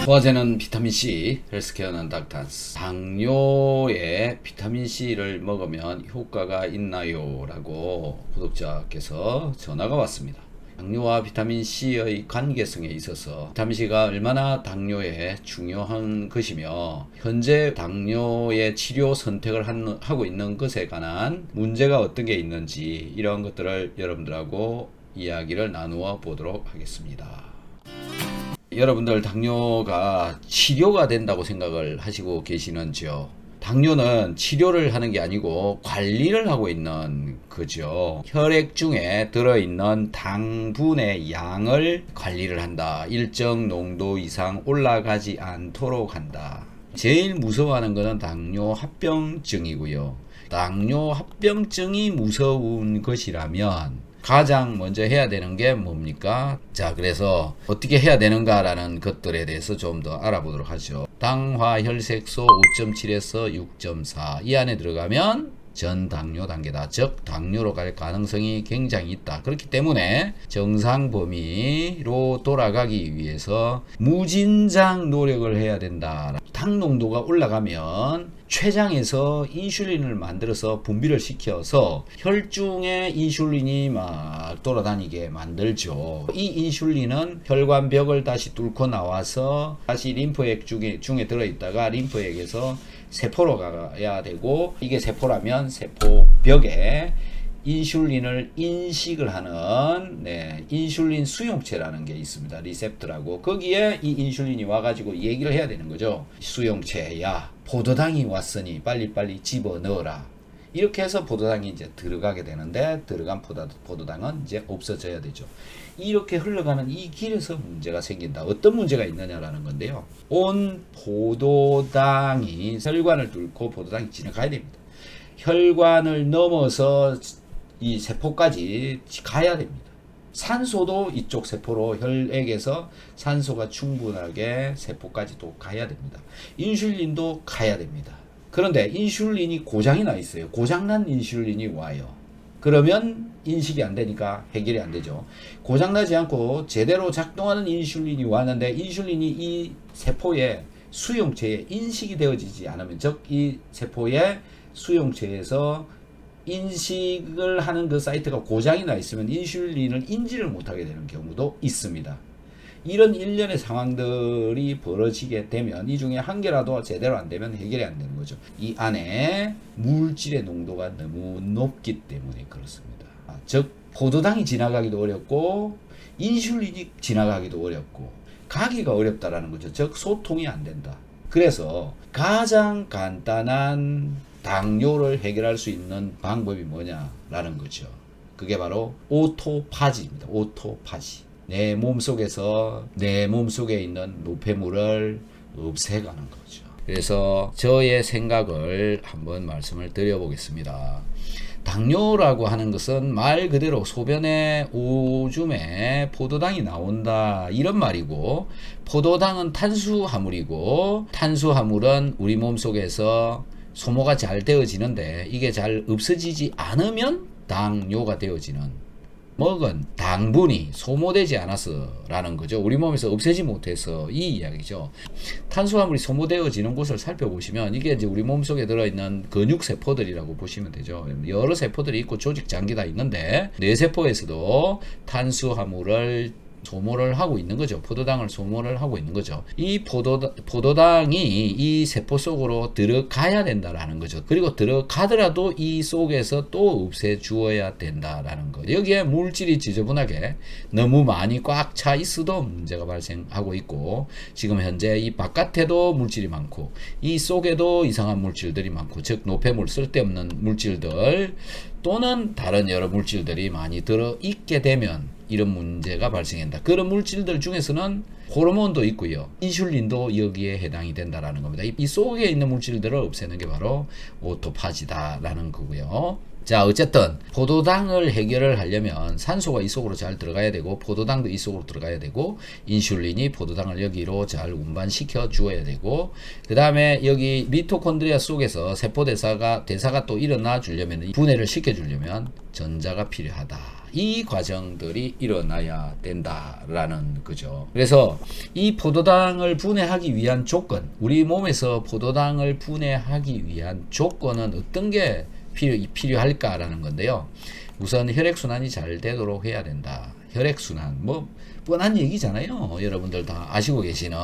소화제는 비타민C, 헬스케어는 닥터스. 당뇨에 비타민C를 먹으면 효과가 있나요? 라고 구독자께서 전화가 왔습니다. 당뇨와 비타민C의 관계성에 있어서 비타민C가 얼마나 당뇨에 중요한 것이며 현재 당뇨의 치료 선택을 하고 있는 것에 관한 문제가 어떤 게 있는지 이런 것들을 여러분들하고 이야기를 나누어 보도록 하겠습니다. 여러분들 당뇨가 치료가 된다고 생각을 하시고 계시는지요? 당뇨는 치료를 하는 게 아니고 관리를 하고 있는 거죠. 혈액 중에 들어있는 당분의 양을 관리를 한다. 일정 농도 이상 올라가지 않도록 한다. 제일 무서워하는 것은 당뇨 합병증이고요. 당뇨 합병증이 무서운 것이라면 가장 먼저 해야 되는 게 뭡니까? 자, 그래서 어떻게 해야 되는가라는 것들에 대해서 좀 더 알아보도록 하죠. 당화혈색소 5.7에서 6.4 이 안에 들어가면 전당뇨 단계다. 즉 당뇨로 갈 가능성이 굉장히 있다. 그렇기 때문에 정상 범위로 돌아가기 위해서 무진장 노력을 해야 된다. 당 농도가 올라가면 췌장에서 인슐린을 만들어서 분비를 시켜서 혈중에 인슐린이 막 돌아다니게 만들죠. 이 인슐린은 혈관벽을 다시 뚫고 나와서 다시 림프액 중에 들어있다가 림프액에서 세포로 가야 되고, 이게 세포라면 세포벽에 인슐린을 인식을 하는 인슐린 수용체라는 게 있습니다. 리셉터라고. 거기에 이 인슐린이 와가지고 얘기를 해야 되는 거죠. 수용체야, 포도당이 왔으니 빨리빨리 집어넣어라. 이렇게 해서 포도당이 이제 들어가게 되는데, 들어간 포도당은 이제 없어져야 되죠. 이렇게 흘러가는 이 길에서 문제가 생긴다. 어떤 문제가 있느냐라는 건데요. 온 포도당이 혈관을 뚫고 포도당이 지나가야 됩니다. 혈관을 넘어서 이 세포까지 가야 됩니다. 산소도 이쪽 세포로 혈액에서 산소가 충분하게 세포까지 또 가야 됩니다. 인슐린도 가야 됩니다. 그런데 인슐린이 고장이 나 있어요. 고장난 인슐린이 와요. 그러면 인식이 안 되니까 해결이 안 되죠. 고장나지 않고 제대로 작동하는 인슐린이 왔는데 인슐린이 이 세포의 수용체에 인식이 되어지지 않으면, 즉 이 세포의 수용체에서 인식을 하는 그 사이트가 고장이 나 있으면 인슐린을 인지를 못하게 되는 경우도 있습니다. 이런 일련의 상황들이 벌어지게 되면 이 중에 한 개라도 제대로 안 되면 해결이 안 되는 거죠. 이 안에 물질의 농도가 너무 높기 때문에 그렇습니다. 즉 포도당이 지나가기도 어렵고 인슐린이 지나가기도 어렵고 가기가 어렵다라는 거죠. 즉 소통이 안 된다. 그래서 가장 간단한 당뇨를 해결할 수 있는 방법이 뭐냐라는 거죠. 그게 바로 오토파지입니다. 오토파지. 내 몸속에서 내 몸속에 있는 노폐물을 없애가는 거죠. 그래서 저의 생각을 한번 말씀을 드려보겠습니다. 당뇨라고 하는 것은 말 그대로 소변에 오줌에 포도당이 나온다 이런 말이고, 포도당은 탄수화물이고, 탄수화물은 우리 몸속에서 소모가 잘 되어지는데 이게 잘 없어지지 않으면 당뇨가 되어지는, 먹은 당분이 소모되지 않아서라는 거죠. 우리 몸에서 없애지 못해서 이 이야기죠. 탄수화물이 소모되어지는 곳을 살펴보시면 이게 이제 우리 몸속에 들어있는 근육세포들이라고 보시면 되죠. 여러 세포들이 있고 조직 장기 다 있는데 뇌세포에서도 탄수화물을 소모를 하고 있는 거죠. 포도당을 소모를 하고 있는 거죠. 이 포도당이 이 세포 속으로 들어가야 된다라는 거죠. 그리고 들어가더라도 이 속에서 또 없애 주어야 된다라는 거. 여기에 물질이 지저분하게 너무 많이 꽉 차 있어도 문제가 발생하고 있고, 지금 현재 이 바깥에도 물질이 많고 이 속에도 이상한 물질들이 많고, 즉 노폐물, 쓸데없는 물질들 또는 다른 여러 물질들이 많이 들어있게 되면 이런 문제가 발생한다. 그런 물질들 중에서는 호르몬도 있고요. 인슐린도 여기에 해당이 된다라는 겁니다. 이 속에 있는 물질들을 없애는 게 바로 오토파지다라는 거고요. 자, 어쨌든 포도당을 해결을 하려면 산소가 이 속으로 잘 들어가야 되고, 포도당도 이 속으로 들어가야 되고, 인슐린이 포도당을 여기로 잘 운반시켜 주어야 되고, 그 다음에 여기 미토콘드리아 속에서 세포 대사가 또 일어나 주려면, 분해를 시켜 주려면 전자가 필요하다. 이 과정들이 일어나야 된다라는 거죠. 그래서 이 포도당을 분해하기 위한 조건, 우리 몸에서 포도당을 분해하기 위한 조건은 어떤 게 필요할까라는 건데요. 우선 혈액순환이 잘 되도록 해야 된다. 혈액순환, 뭐 뻔한 얘기잖아요. 여러분들 다 아시고 계시는.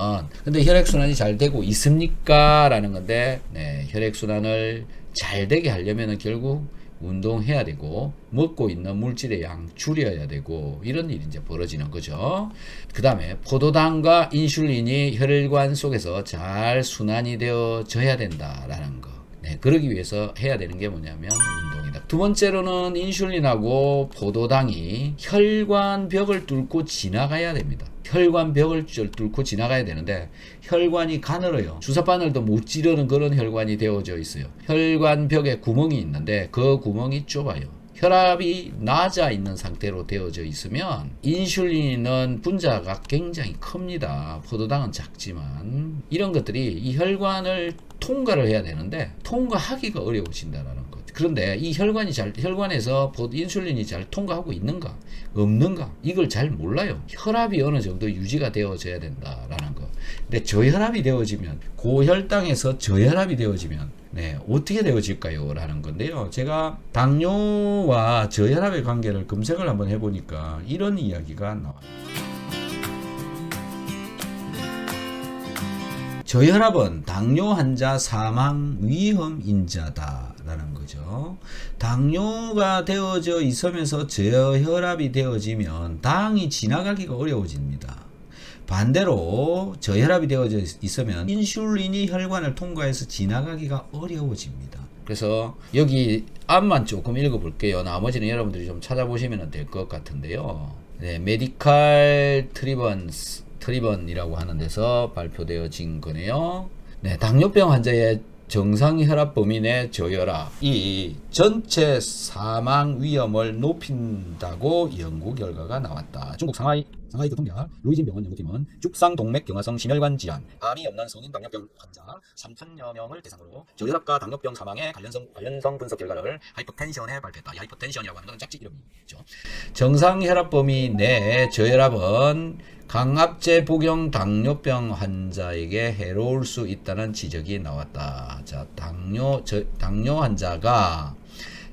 근데 혈액순환이 잘 되고 있습니까? 라는 건데, 네, 혈액순환을 잘 되게 하려면 결국 운동해야 되고, 먹고 있는 물질의 양 줄여야 되고, 이런 일이 이제 벌어지는 거죠. 그 다음에 포도당과 인슐린이 혈관 속에서 잘 순환이 되어져야 된다라는 거. 네, 그러기 위해서 해야 되는 게 뭐냐면 운동이다. 두 번째로는 인슐린하고 포도당이 혈관벽을 뚫고 지나가야 됩니다. 혈관벽을 뚫고 지나가야 되는데 혈관이 가늘어요. 주사바늘도 못 찌르는 그런 혈관이 되어져 있어요. 혈관벽에 구멍이 있는데 그 구멍이 좁아요. 혈압이 낮아 있는 상태로 되어져 있으면 인슐린은 분자가 굉장히 큽니다. 포도당은 작지만 이런 것들이 이 혈관을 통과를 해야 되는데 통과하기가 어려워진다라는 것. 그런데 이 혈관에서 인슐린이 잘 통과하고 있는가 없는가 이걸 잘 몰라요. 혈압이 어느 정도 유지가 되어져야 된다라는 것. 근데 저혈압이 되어지면 고혈당에서 저혈압이 되어지면 네, 어떻게 되어질까요? 라는 건데요. 제가 당뇨와 저혈압의 관계를 검색을 한번 해보니까 이런 이야기가 나와요. 저혈압은 당뇨 환자 사망 위험 인자다라는 거죠. 당뇨가 되어져 있으면서 저혈압이 되어지면 당이 지나가기가 어려워집니다. 반대로 저혈압이 되어져 있으면 인슐린이 혈관을 통과해서 지나가기가 어려워집니다. 그래서 여기 앞만 조금 읽어볼게요. 나머지는 여러분들이 좀 찾아보시면 될 것 같은데요. 네, 메디칼 트리번이라고 하는 데서 발표되어진 거네요. 네, 당뇨병 환자의 정상 혈압 범위 내 저혈압이 전체 사망 위험을 높인다고 연구 결과가 나왔다. 중국 상하이 교통대학 루이진병원 연구팀은 죽상동맥경화성 심혈관 질환, 암이 없는 성인 당뇨병 환자 3,000여 명을 대상으로 저혈압과 당뇨병 사망의 관련성 분석 결과를 하이퍼텐션에 발표했다. 이 하이퍼텐션이라고 하는 것은 짝짓 이름이죠. 정상 혈압 범위 내 저혈압은 강압제 복용 당뇨병 환자에게 해로울 수 있다는 지적이 나왔다. 자, 당뇨 환자가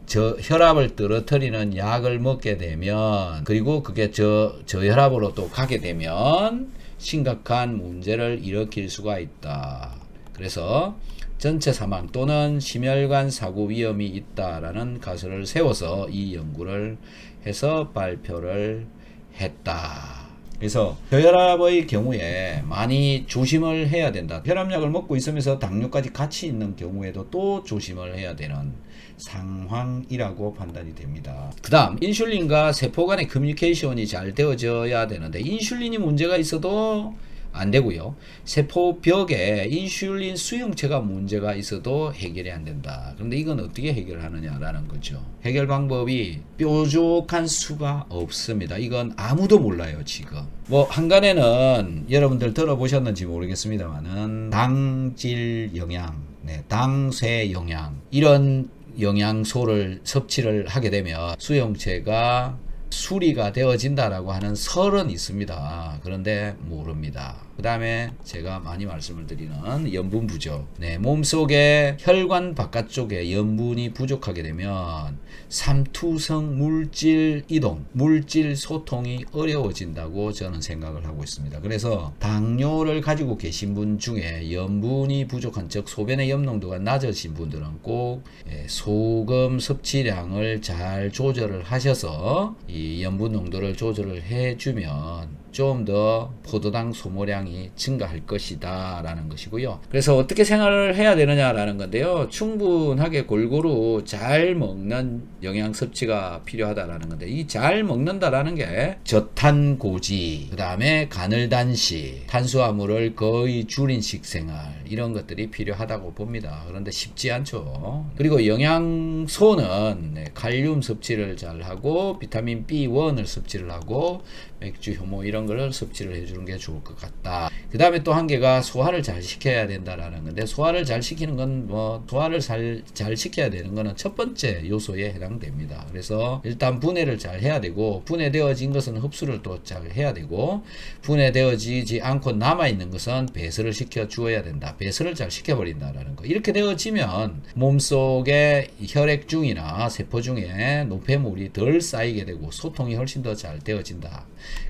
혈압을 떨어뜨리는 약을 먹게 되면, 그리고 그게 저혈압으로 또 가게 되면 심각한 문제를 일으킬 수가 있다. 그래서 전체 사망 또는 심혈관 사고 위험이 있다라는 가설을 세워서 이 연구를 해서 발표를 했다. 그래서 저혈압의 경우에 많이 조심을 해야 된다. 혈압약을 먹고 있으면서 당뇨까지 같이 있는 경우에도 또 조심을 해야 되는 상황이라고 판단이 됩니다. 그 다음 인슐린과 세포 간의 커뮤니케이션이 잘 되어져야 되는데 인슐린이 문제가 있어도 안 되고요. 세포벽에 인슐린 수용체가 문제가 있어도 해결이 안 된다. 그런데 이건 어떻게 해결하느냐라는 거죠. 해결 방법이 뾰족한 수가 없습니다. 이건 아무도 몰라요, 지금. 뭐 한간에는 여러분들 들어보셨는지 모르겠습니다만은 당질 영양, 당쇠 영양 이런 영양소를 섭취를 하게 되면 수용체가 수리가 되어진다라고 하는 설은 있습니다. 그런데 모릅니다. 그 다음에 제가 많이 말씀을 드리는 염분 부족. 네, 몸속에 혈관 바깥쪽에 염분이 부족하게 되면 삼투성 물질 이동, 물질 소통이 어려워진다고 저는 생각을 하고 있습니다. 그래서 당뇨를 가지고 계신 분 중에 염분이 부족한, 즉 소변의 염농도가 낮으신 분들은 꼭 소금 섭취량을 잘 조절을 하셔서 이 염분 농도를 조절을 해주면 좀 더 포도당 소모량이 증가할 것이다 라는 것이고요. 그래서 어떻게 생활을 해야 되느냐라는 건데요. 충분하게 골고루 잘 먹는 영양 섭취가 필요하다라는 건데, 이 잘 먹는다라는 게 저탄고지, 그 다음에 가늘단식, 탄수화물을 거의 줄인 식생활, 이런 것들이 필요하다고 봅니다. 그런데 쉽지 않죠. 그리고 영양소는 칼륨 섭취를 잘 하고 비타민 B1을 섭취를 하고 맥주, 효모 이런 걸 섭취를 해주는 게 좋을 것 같다 된다. 그 다음에 또 한 개가 소화를 잘 시켜야 된다라는 건데, 소화를 잘 시키는 건 소화를 잘 시켜야 되는 거는 첫 번째 요소에 해당됩니다. 그래서 일단 분해를 잘 해야 되고, 분해되어진 것은 흡수를 또 잘 해야 되고, 분해되어지지 않고 남아있는 것은 배설을 시켜 주어야 된다. 배설을 잘 시켜버린다라는 거. 이렇게 되어지면 몸속에 혈액 중이나 세포 중에 노폐물이 덜 쌓이게 되고 소통이 훨씬 더 잘 되어진다.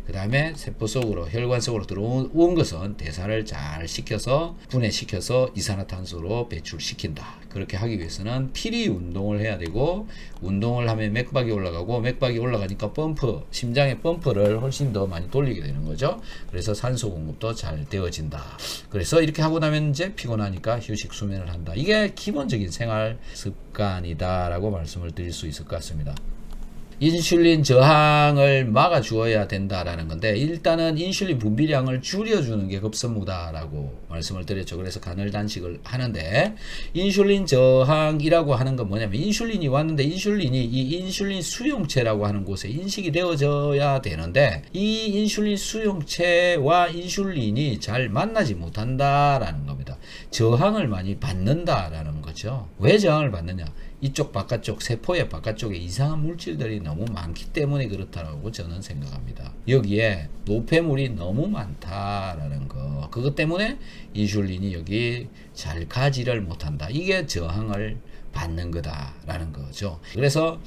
그 다음에 세포 속으로, 혈관 속으로 들어온 것은 대사를 잘 시켜서 분해시켜서 이산화탄소로 배출시킨다. 그렇게 하기 위해서는 필히 운동을 해야 되고, 운동을 하면 맥박이 올라가고, 맥박이 올라가니까 심장의 펌프를 훨씬 더 많이 돌리게 되는 거죠. 그래서 산소 공급도 잘 되어진다. 그래서 이렇게 하고 나면 이제 피곤하니까 휴식 수면을 한다. 이게 기본적인 생활 습관이다라고 말씀을 드릴 수 있을 것 같습니다. 인슐린 저항을 막아 주어야 된다라는 건데, 일단은 인슐린 분비량을 줄여주는 게 급선무다라고 말씀을 드렸죠. 그래서 간헐 단식을 하는데, 인슐린 저항이라고 하는 건 뭐냐면, 인슐린이 왔는데 인슐린이 이 인슐린 수용체라고 하는 곳에 인식이 되어져야 되는데, 이 인슐린 수용체와 인슐린이 잘 만나지 못한다라는 겁니다. 저항을 많이 받는다라는 거죠. 왜 저항을 받느냐? 이쪽 바깥쪽, 세포의 바깥쪽에 이상한 물질들이 너무 많기 때문에 그렇다고 저는 생각합니다. 여기에 노폐물이 너무 많다라는 거, 그것 때문에 인슐린이 여기 잘 가지를 못한다. 이게 저항을 받는 거다라는 거죠. 그래서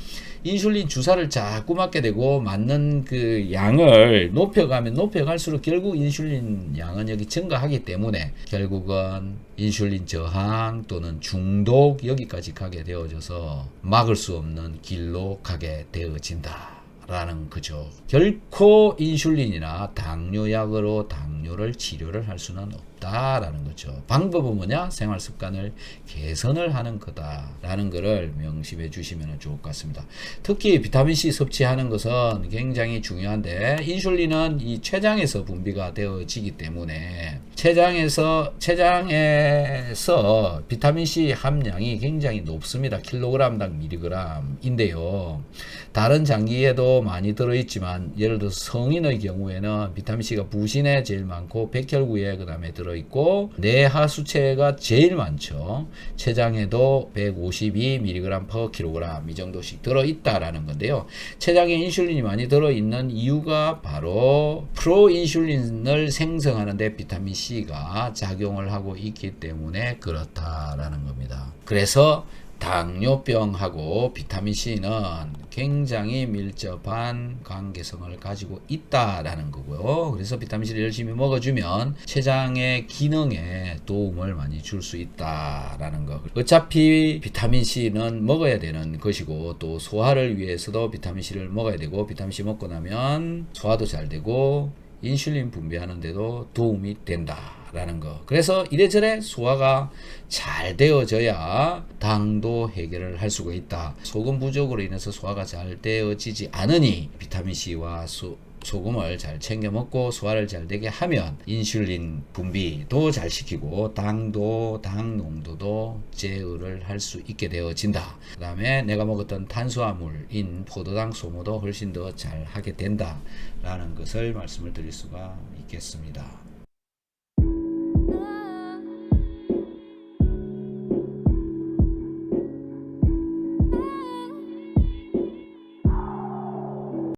인슐린 주사를 자꾸 맞게 되고, 맞는 그 양을 높여가면 높여갈수록 결국 인슐린 양은 여기 증가하기 때문에 결국은 인슐린 저항 또는 중독, 여기까지 가게 되어져서 막을 수 없는 길로 가게 되어진다 라는 거죠. 결코 인슐린이나 당뇨약으로 당뇨를 치료를 할 수는 없다라는 거죠. 방법은 뭐냐? 생활 습관을 개선을 하는 거다라는 거를 명심해 주시면 좋을 것 같습니다. 특히 비타민C 섭취하는 것은 굉장히 중요한데, 인슐린은 이 췌장에서 분비가 되어지기 때문에 췌장에서 비타민C 함량이 굉장히 높습니다. 킬로그램당 밀리그램인데요. 다른 장기에도 많이 들어있지만, 예를 들어 성인의 경우에는 비타민C가 부신에 제일 많고, 백혈구에 그 다음에 들어있고, 뇌하수체가 제일 많죠. 췌장에도 152mg/kg 이 정도씩 들어있다라는 건데요. 췌장에 인슐린이 많이 들어있는 이유가 바로 프로인슐린을 생성하는데 비타민C가 작용을 하고 있기 때문에 그렇다라는 겁니다. 그래서 당뇨병하고 비타민C는 굉장히 밀접한 관계성을 가지고 있다라는 거고요. 그래서 비타민C를 열심히 먹어주면 췌장의 기능에 도움을 많이 줄 수 있다라는 거. 어차피 비타민C는 먹어야 되는 것이고, 또 소화를 위해서도 비타민C를 먹어야 되고, 비타민C 먹고 나면 소화도 잘 되고 인슐린 분비하는 데도 도움이 된다 라는 거. 그래서 이래저래 소화가 잘 되어져야 당도 해결을 할 수가 있다. 소금 부족으로 인해서 소화가 잘 되어지지 않으니 비타민C와 소금을 잘 챙겨 먹고 소화를 잘 되게 하면 인슐린 분비도 잘 시키고 당 농도도 제어를 할 수 있게 되어진다. 그 다음에 내가 먹었던 탄수화물인 포도당 소모도 훨씬 더 잘 하게 된다 라는 것을 말씀을 드릴 수가 있겠습니다.